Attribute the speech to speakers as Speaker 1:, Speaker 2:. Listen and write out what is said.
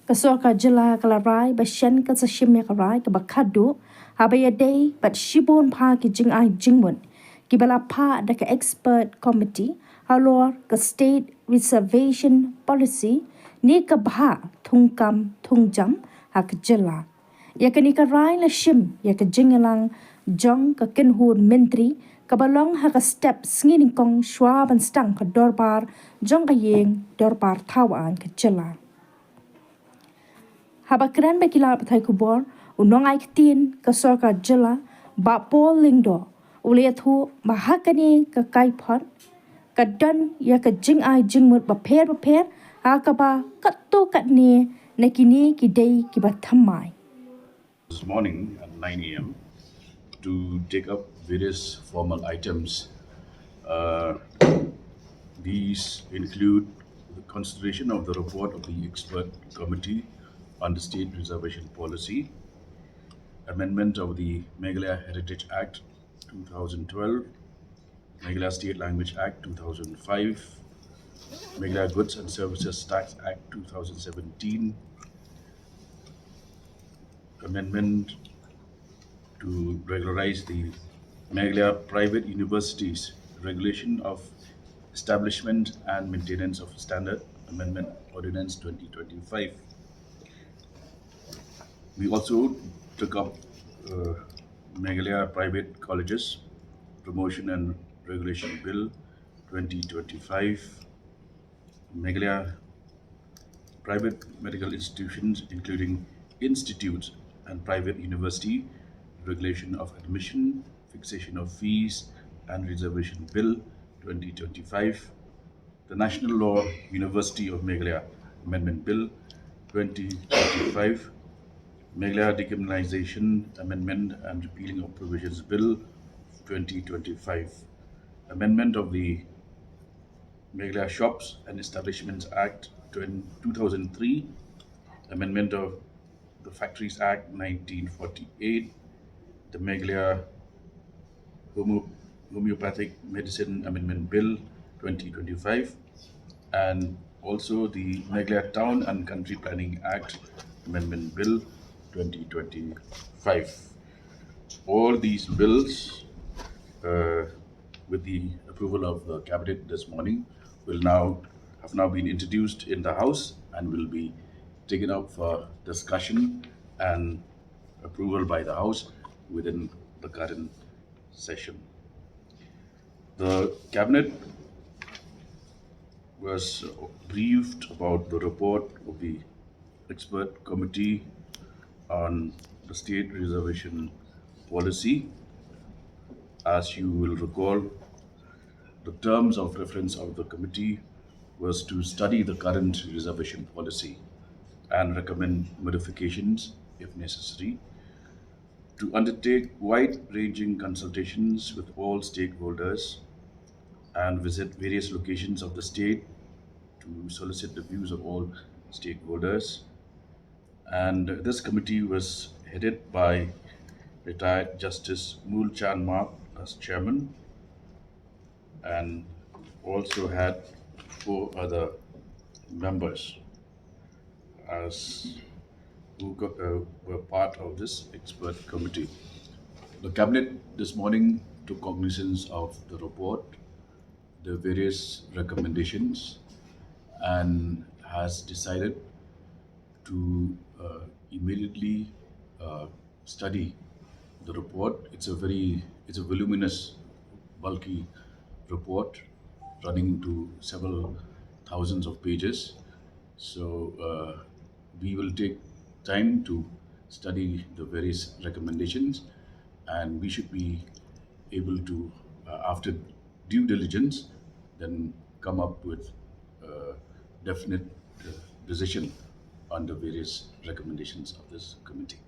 Speaker 1: ka sorkar jela kalarai ba Shen ka sa shim ya karai ka ba khadu habaya day but shibon pha ki jingai jingmut ki bala pha da ka expert committee halor ka state reservation policy ni ka bha thungkam thungjam ha ka jela ya ka ni ka rai la shim ya ka jingalang jong ka kynhun Myntri ka balong ha ka step sngin kong shwa ban stang ka dorbar jong ka yeng dorbar thawan ka jela habakran bekila pathai kubor unong ai tin ka sorkar jela ba pol lingdo ulethu mahakani ka kaipon ka dan ya ka jingai jingmut ba pher akaba katto katne nakini ki dei ki ba thammai
Speaker 2: This morning at 9 a.m. to take up various formal items. Uh, these include the consideration of the report of the expert committee on the state reservation policy, amendment of the Meghalaya Heritage Act 2012, Meghalaya State Language Act 2005, Meghalaya Goods and Services Tax Act 2017, amendment to regularize the Meghalaya Private Universities Regulation of Establishment and Maintenance of Standard Amendment Ordinance 2025. We also took up Meghalaya Private Colleges Promotion and Regulation Bill 2025, Meghalaya Private Medical Institutions, including institutes and private university, regulation of admission, fixation of fees, and reservation bill 2025, the National Law University of Meghalaya Amendment Bill 2025, Meghalaya Decriminalization Amendment and Repealing of Provisions Bill 2025, Amendment of the Meghalaya Shops and Establishments Act 2003, Amendment of the Factories Act 1948, the Meghalaya Homeopathic Medicine Amendment Bill 2025, and also the Meghalaya Town and Country Planning Act Amendment Bill 2025. All these bills, uh, with the approval of the cabinet this morning, have now been introduced in the House and will be taken up for discussion and approval by the House within the current session. The cabinet was briefed about the report of the expert committee on the state reservation policy. As you will recall, the terms of reference of the committee was to study the current reservation policy and recommend modifications if necessary, to undertake wide-ranging consultations with all stakeholders and visit various locations of the state to solicit the views of all stakeholders. And this committee was headed by retired Justice Mool Chan Mark as chairman, and also had four other members as were part of this expert committee. The cabinet this morning took cognizance of the report, the various recommendations, and has decided to immediately uh, study the report. It's a voluminous, bulky report running to several thousands of pages. So we will take time to study the various recommendations, and we should be able to, after due diligence, then come up with a definite decision on the various recommendations of this committee.